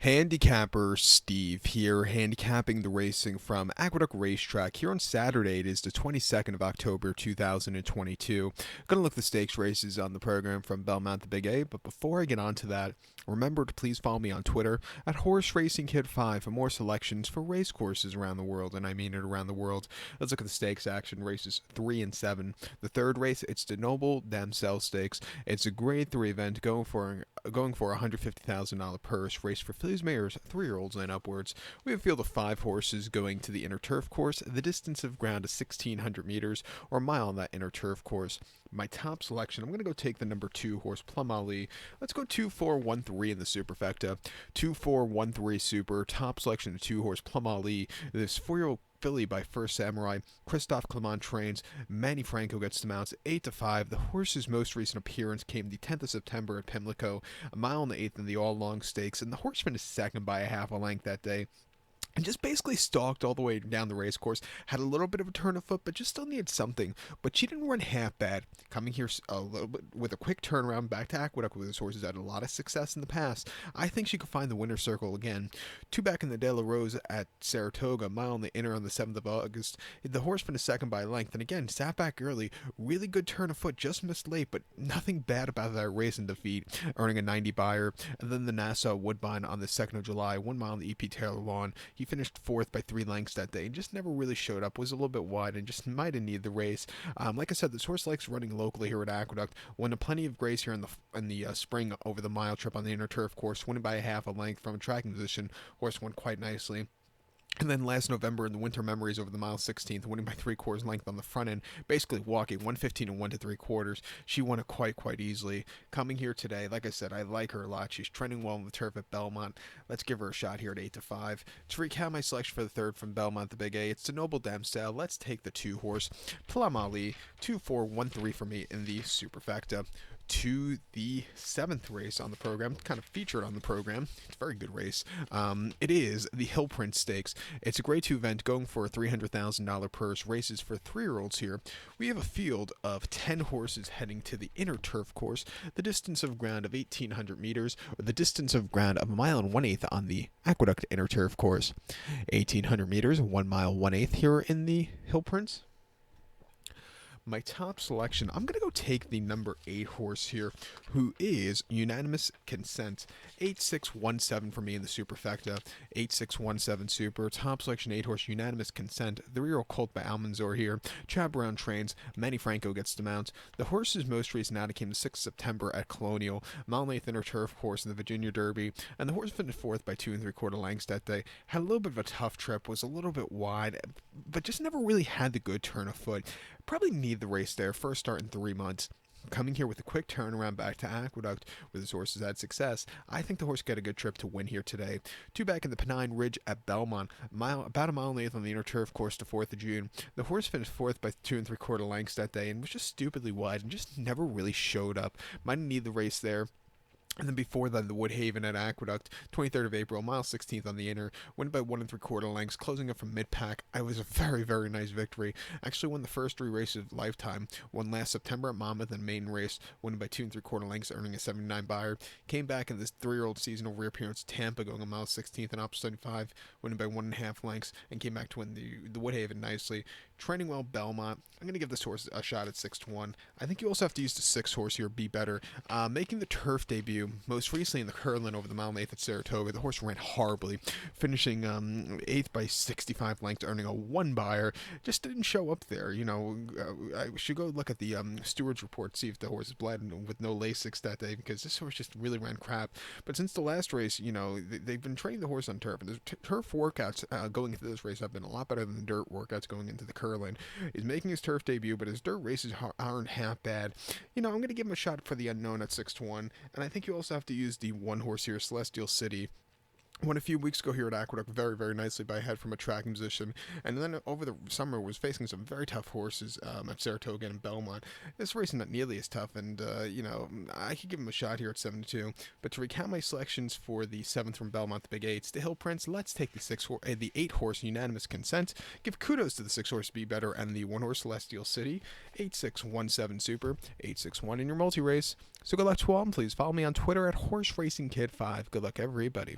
Handicapper Steve here, handicapping the racing from Aqueduct Racetrack here on Saturday. It is the 22nd of October 2022. Going to look at the stakes races on the program from Belmont to Big A, but before I get on to that, remember to please follow me on Twitter at Horse Racing Kid 5 for more selections for race courses around the world, and I mean it around the world. Let's look at the stakes action, races 3 and 7. The third race, it's the Noble Damsel Stakes. It's a Grade 3 event going for a $150,000 purse, race for fillies, mares, 3-year-olds and upwards. We have a field of 5 horses going to the inner turf course. The distance of ground is 1,600 meters or a mile on that inner turf course. My top selection, I'm going to go take the number 2 horse, Plum Ali. Let's go 2-4-1-3 in the superfecta. 2-4-1-3 super. Top selection, the 2 horse, Plum Ali. This 4-year-old filly by First Samurai. Christophe Clement trains. Manny Franco gets the mounts 8-5. The horse's most recent appearance came the 10th of September at Pimlico, a mile and the 8th in the All Long Stakes, and the horse finished second by a half a length that day. And just basically stalked all the way down the race course. Had a little bit of a turn of foot, but just still needed something. But she didn't run half bad. Coming here a little bit with a quick turnaround back to Aqueduct with his horses had a lot of success in the past. I think she could find the winner's circle again. 2 back in the De La Rose at Saratoga, a mile on the inner on the 7th of August. The horse finished second by length, and again, sat back early. Really good turn of foot, just missed late, but nothing bad about that race and defeat, earning a 90 buyer. And then the Nassau Woodbine on the 2nd of July, 1 mile on the E.P. Taylor lawn. He finished 4th by 3 lengths that day and just never really showed up, was a little bit wide and just might have needed the race. Like I said, this horse likes running locally here at Aqueduct, won a plenty of grace here in the spring over the mile trip on the inner turf course, winning by a half a length from a tracking position. Horse won quite nicely. And then last November in the Winter Memories over the mile 16th, winning by 3/4 length on the front end, basically walking 115 and 1 3/4. She won it quite easily. Coming here today, like I said, I like her a lot. She's trending well on the turf at Belmont. Let's give her a shot here at 8-5. To recap my selection for the third from Belmont to Big A, it's the Noble Damsel. Let's take the 2 horse, Plum Ali, 2-4-1-3 for me in the superfecta. To the 7th race on the program, kind of featured on the program. It's a very good race. It is the Hill Prince Stakes. It's a Grade 2 event going for a $300,000 purse. Races for 3-year-olds here. We have a field of 10 horses heading to the inner turf course. The distance of ground of 1,800 meters, or the distance of ground of a mile and 1/8 on the Aqueduct inner turf course. 1,800 meters, 1 mile 1/8 here in the Hill Prince. My top selection, I'm going to go take the number 8 horse here, who is Unanimous Consent. 8-6-1-7 for me in the superfecta. 8-6-1-7 super. Top selection, 8 horse, Unanimous Consent. The 3-year-old colt by Almanzor here. Chad Brown trains. Manny Franco gets the mount. The horse's most recent outing came the 6th of September at Colonial, mile and 8th inner turf course in the Virginia Derby, and the horse finished 4th by 2 3/4 lengths that day. Had a little bit of a tough trip, was a little bit wide, but just never really had the good turn of foot. Probably need the race there. First start in 3 months. Coming here with a quick turnaround back to Aqueduct with his horses had success. I think the horse got a good trip to win here today. 2 back in the Pennine Ridge at Belmont, about a mile and 1/8 on the inner turf course to 4th of June. The horse finished 4th by 2 3/4 lengths that day and was just stupidly wide and just never really showed up. Might need the race there. And then before that, the Woodhaven at Aqueduct, 23rd of April, mile 16th on the inner, won by 1 3/4 lengths, closing up from mid-pack. I was a very nice victory. Actually won the first 3 races of lifetime. Won last September at Monmouth and main race, won by 2 3/4 lengths, earning a 79 buyer. Came back in this 3-year-old seasonal reappearance at Tampa, going a mile 16th and up 75, winning by 1.5 lengths, and came back to win the Woodhaven nicely. Training well, Belmont. I'm going to give this horse a shot at 6-1. I think you also have to use the 6 horse here, Be Better. Making the turf debut, most recently in the Curlin over the mile and 8th at Saratoga. The horse ran horribly, finishing 8th by 65 lengths, earning a 1 buyer. Just didn't show up there. I should go look at the steward's report, see if the horse is bled with no Lasix that day, because this horse just really ran crap. But since the last race, they've been training the horse on turf, and the turf workouts going into this race have been a lot better than the dirt workouts going into the Curlin. He's making his turf debut, but his dirt races aren't half bad. I'm going to give him a shot for the unknown at 6-1, and I think you also have to use the 1 horse here, Celestial City. Won a few weeks ago here at Aqueduct very nicely by a head from a tracking position, and then over the summer was facing some very tough horses at Saratoga and Belmont. This race is not nearly as tough, and I could give him a shot here at 7-2. But to recount my selections for the 7th from Belmont, the Big 8, the Hill Prince, let's take the 8 horse Unanimous Consent. Give kudos to the 6 horse Be Better and the 1 horse Celestial City. 8-6-1-7 super, 8-6-1 in your multi race. So good luck to all, and please follow me on Twitter at Horse Racing Kid 5. Good luck, everybody.